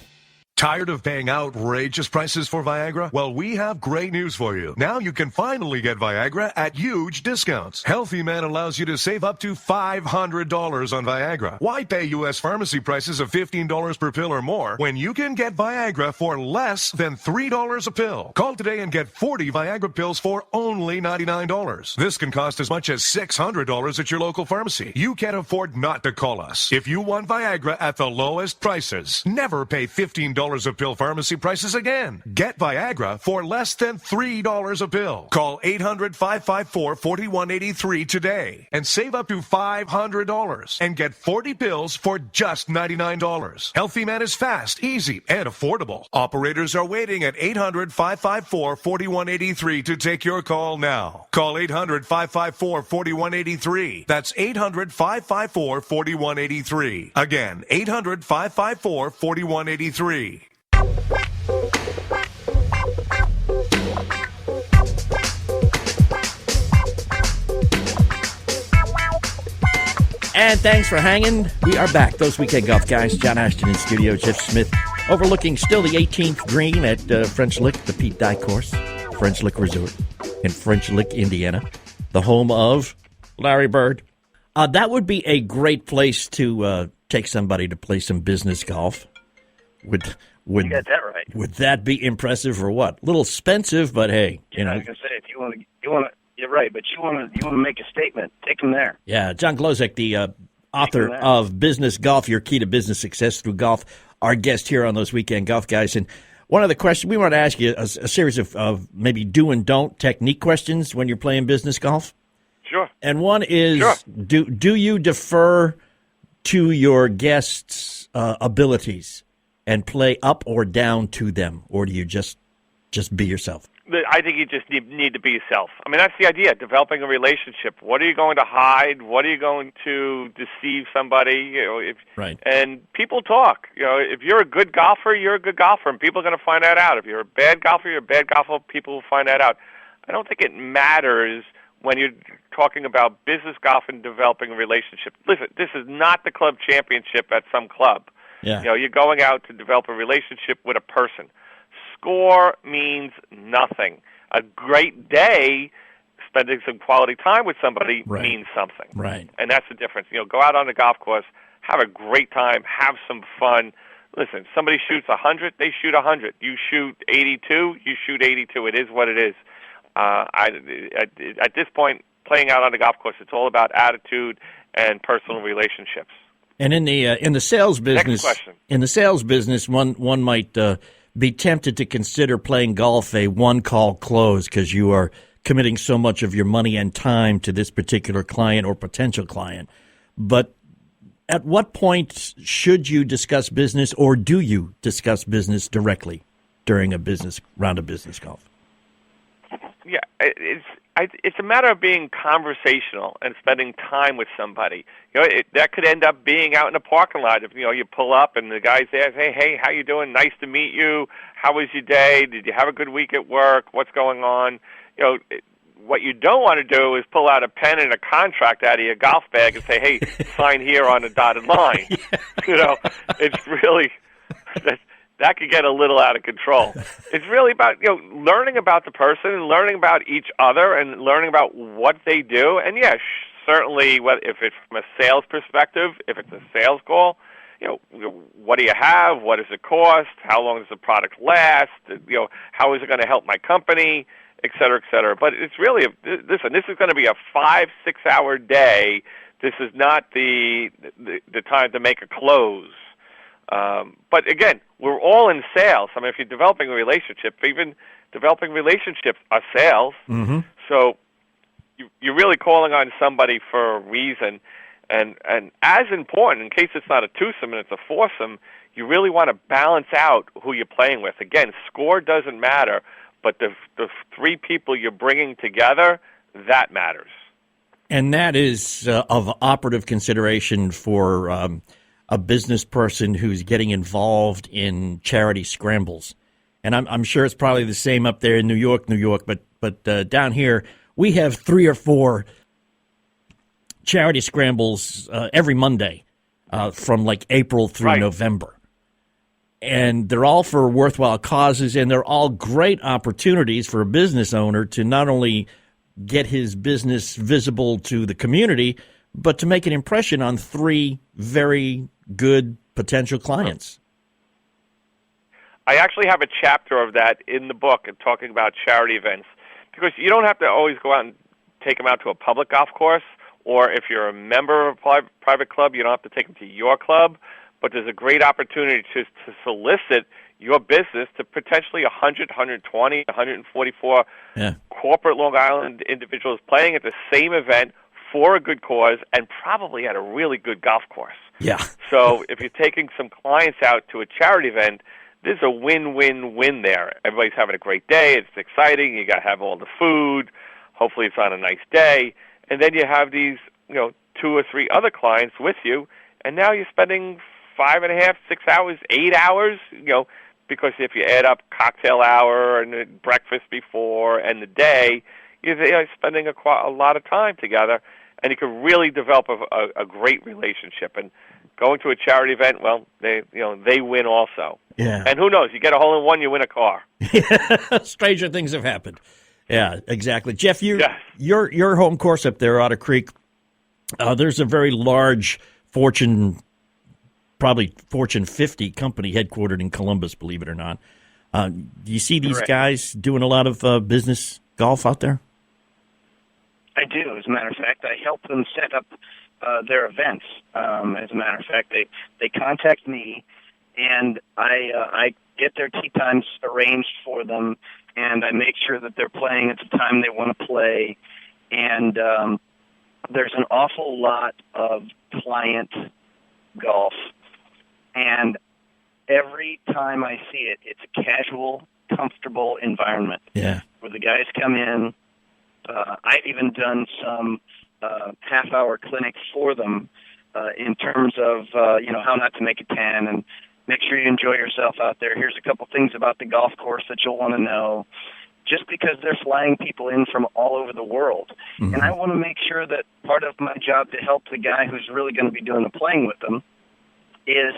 Tired of paying outrageous prices for Viagra? Well, we have great news for you. Now you can finally get Viagra at huge discounts. Healthy Man allows you to save up to $500 on Viagra. Why pay U.S. pharmacy prices of $15 per pill or more when you can get Viagra for less than $3 a pill? Call today and get 40 Viagra pills for only $99. This can cost as much as $600 at your local pharmacy. You can't afford not to call us. If you want Viagra at the lowest prices, never pay $15 of pill pharmacy prices again. Get Viagra for less than $3 a pill. Call 800-554-4183 today and save up to $500 and get 40 pills for just $99. Healthy Man is fast, easy, and affordable. Operators are waiting at 800-554-4183 to take your call now. Call 800-554-4183. That's 800-554-4183. Again, 800-554-4183. And thanks for hanging. We are back. Those Weekend Golf Guys. John Ashton in studio. Jeff Smith overlooking still the 18th green at French Lick, the Pete Dye course. French Lick Resort in French Lick, Indiana. The home of Larry Bird. That would be a great place to take somebody to play some business golf. Would you got that right. Would that be impressive or what? A little expensive, but hey, you know. I was gonna say if you want to, you're right, but you want to make a statement. Take them there. Yeah, John Glozek, the author of Business Golf: Your Key to Business Success Through Golf, our guest here on Those Weekend Golf Guys. And one of the questions we want to ask you a series of maybe do and don't technique questions when you're playing business golf. Sure. And one is, do you defer to your guests' abilities and play up or down to them, or do you just be yourself? I think you just need to be yourself. I mean, that's the idea, developing a relationship. What are you going to hide? What are you going to deceive somebody? You know, right. And people talk. You know, if you're a good golfer, you're a good golfer, and people are going to find that out. If you're a bad golfer, you're a bad golfer, people will find that out. I don't think it matters when you're talking about business golf and developing a relationship. Listen, this is not the club championship at some club. Yeah. You know, you're going out to develop a relationship with a person. Score means nothing. A great day, spending some quality time with somebody means something. Right. And that's the difference. You know, go out on the golf course, have a great time, have some fun. Listen, somebody shoots 100, they shoot 100. You shoot 82, you shoot 82. It is what it is. At this point, playing out on the golf course, it's all about attitude and personal relationships. And in the sales business, one might be tempted to consider playing golf a one-call close because you are committing so much of your money and time to this particular client or potential client. But at what point should you discuss business, or do you discuss business directly during a business round of business golf? Yeah, it's a matter of being conversational and spending time with somebody. You know, that could end up being out in the parking lot. If you pull up and the guy's there, hey, how you doing? Nice to meet you. How was your day? Did you have a good week at work? What's going on? You know, what you don't want to do is pull out a pen and a contract out of your golf bag and say, hey, sign here on the dotted line. Yeah. You know, it's really that could get a little out of control. It's really about, learning about the person and learning about each other and learning about what they do. And yes, certainly, if it's from a sales perspective, if it's a sales call, what do you have? What does it cost? How long does the product last? How is it going to help my company? Et cetera, et cetera. But it's really, listen, this is going to be a 5-6 hour day. This is not the time to make a close. But again, we're all in sales. I mean, if you're developing a relationship, even developing relationships are sales. Mm-hmm. So you're really calling on somebody for a reason. And as important, in case it's not a twosome and it's a foursome, you really want to balance out who you're playing with. Again, score doesn't matter, but the three people you're bringing together, that matters. And that is of operative consideration for a business person who's getting involved in charity scrambles. And I'm sure it's probably the same up there in New York, but down here we have 3 or 4 charity scrambles every Monday from like April through November. And they're all for worthwhile causes, and they're all great opportunities for a business owner to not only get his business visible to the community, but to make an impression on 3 very good potential clients. I actually have a chapter of that in the book and talking about charity events, because you don't have to always go out and take them out to a public golf course, or if you're a member of a private club, you don't have to take them to your club. But there's a great opportunity to solicit your business to potentially 100, 120, 144 corporate Long Island individuals playing at the same event for a good cause and probably at a really good golf course. Yeah. So if you're taking some clients out to a charity event, there's a win-win-win there. Everybody's having a great day. It's exciting. You got to have all the food. Hopefully it's on a nice day. And then you have these, 2 or 3 other clients with you, and now you're spending 5.5, 6 hours, 8 hours, because if you add up cocktail hour and breakfast before and the day, you're spending a lot of time together, and you can really develop a great relationship. And going to a charity event, well, they win also. Yeah. And who knows? You get a hole-in-one, you win a car. Stranger things have happened. Yeah, exactly. Jeff, your home course up there, Otter Creek, there's a very large probably Fortune 50 company headquartered in Columbus, believe it or not. Do you see these guys doing a lot of business golf out there? I do. As a matter of fact, I help them set up their events. As a matter of fact, they contact me, and I get their tee times arranged for them, and I make sure that they're playing at the time they want to play. And there's an awful lot of client golf. And every time I see it, it's a casual, comfortable environment. Yeah. Where the guys come in. I've even done some half-hour clinics for them in terms of, how not to make a 10 and make sure you enjoy yourself out there. Here's a couple things about the golf course that you'll want to know. Just because they're flying people in from all over the world. Mm-hmm. And I want to make sure that part of my job to help the guy who's really going to be doing the playing with them is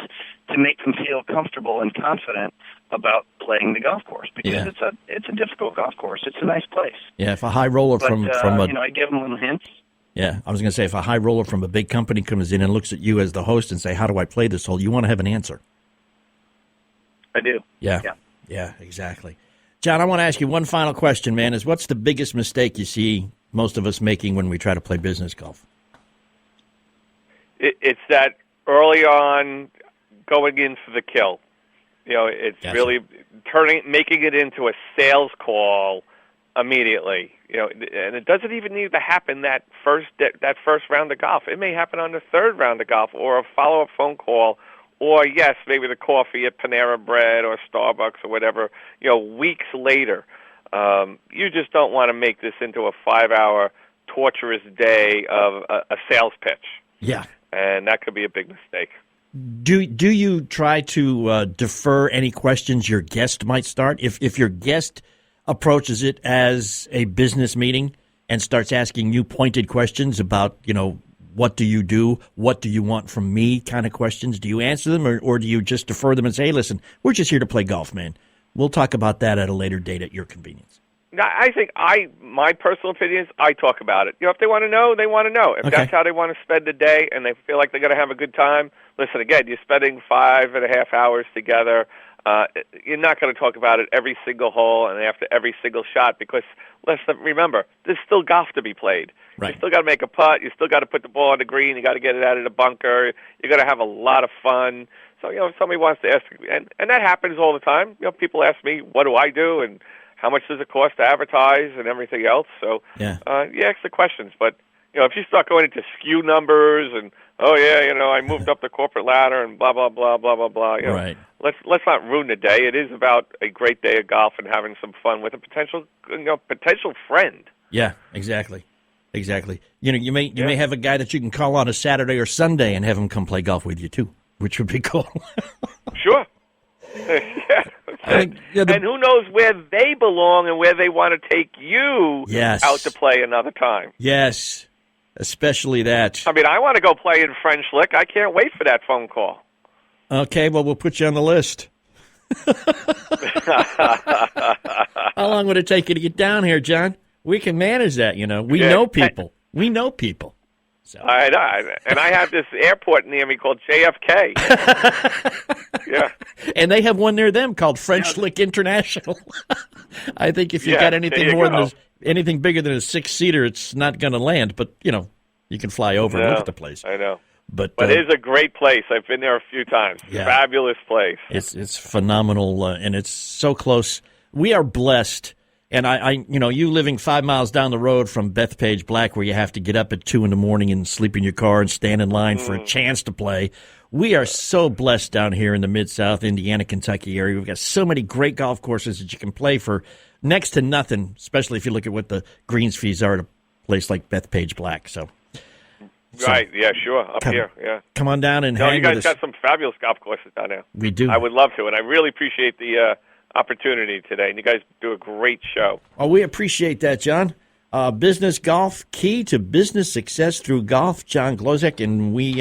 to make them feel comfortable and confident about playing the golf course, because it's a difficult golf course. It's a nice place. Yeah, if a high roller from I give them little hints. Yeah, I was going to say, if a high roller from a big company comes in and looks at you as the host and say, how do I play this hole? You want to have an answer. I do. Yeah, exactly. John, I want to ask you one final question, man, is what's the biggest mistake you see most of us making when we try to play business golf? It's that early on going in for the kill. It's really making it into a sales call immediately. And it doesn't even need to happen that first round of golf. It may happen on the 3rd round of golf, or a follow-up phone call, or yes, maybe the coffee at Panera Bread or Starbucks or whatever, weeks later. You just don't want to make this into a 5-hour torturous day of a sales pitch. Yeah. And that could be a big mistake. Do you try to defer any questions your guest might start? If your guest approaches it as a business meeting and starts asking you pointed questions about, what do you do? What do you want from me kind of questions. Do you answer them or do you just defer them and say, hey, listen, we're just here to play golf, man. We'll talk about that at a later date at your convenience. I think my personal opinion is I talk about it. If they want to know, they want to know. If that's how they want to spend the day and they feel like they're going to have a good time, listen, again, you're spending 5.5 hours together. You're not going to talk about it every single hole and after every single shot because remember, there's still golf to be played. Right. You still got to make a putt. You still got to put the ball on the green. You got to get it out of the bunker. You're going to have a lot of fun. So, if somebody wants to ask, and that happens all the time. People ask me, what do I do? And how much does it cost to advertise and everything else? So, you ask the questions. But, if you start going into skew numbers and, I moved up the corporate ladder and blah, blah, blah, blah, blah, blah. Right. Let's not ruin the day. It is about a great day of golf and having some fun with a potential friend. Yeah, exactly. Exactly. You may have a guy that you can call on a Saturday or Sunday and have him come play golf with you too, which would be cool. Sure. Yeah. And who knows where they belong and where they want to take you out to play another time. Yes, especially that. I mean, I want to go play in French Lick. I can't wait for that phone call. Okay, well, we'll put you on the list. How long would it take you to get down here, John? We can manage that, We know people. We know people. So. And I have this airport near me called JFK. Yeah. And they have one near them called French Lick International. I think if you got anything bigger than a 6-seater, it's not going to land. But, you can fly over and look at the place. I know. But it is a great place. I've been there a few times. Yeah. Fabulous place. It's phenomenal, and it's so close. We are blessed. And you living 5 miles down the road from Bethpage Black, where you have to get up at 2 a.m. and sleep in your car and stand in line for a chance to play. We are so blessed down here in the Mid-South, Indiana, Kentucky area. We've got so many great golf courses that you can play for next to nothing, especially if you look at what the greens fees are at a place like Bethpage Black. So, right, yeah, sure, up here, yeah. Come on down and hang with us. You guys got some fabulous golf courses down there. We do. I would love to, and I really appreciate the opportunity today, and you guys do a great show. Oh, we appreciate that, John. Business golf, key to business success through golf, John Glozek, and we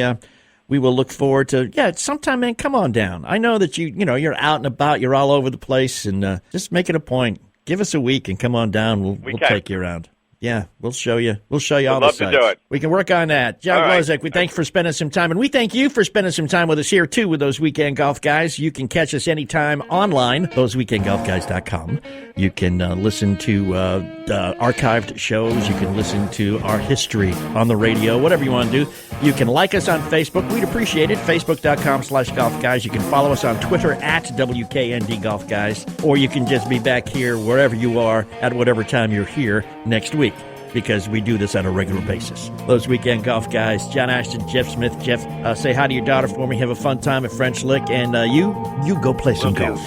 will look forward to, sometime, man, come on down. I know that you're out and about, you're all over the place, and just make it a point. Give us a week and come on down. We'll take you around. Yeah, we'll show you. We'll show you all the sites. Love to do it. We can work on that. John Glozek, we thank you for spending some time, and we thank you for spending some time with us here, too, with those Weekend Golf Guys. You can catch us anytime online, thoseweekendgolfguys.com. You can listen to archived shows. You can listen to our history on the radio, whatever you want to do. You can like us on Facebook. We'd appreciate it, facebook.com/golfguys. You can follow us on Twitter at WKND Golf Guys, or you can just be back here wherever you are at whatever time you're here next week, because we do this on a regular basis. Those Weekend Golf Guys, John Ashton, Jeff Smith. Jeff, say hi to your daughter for me. Have a fun time at French Lick, and you go play some golf.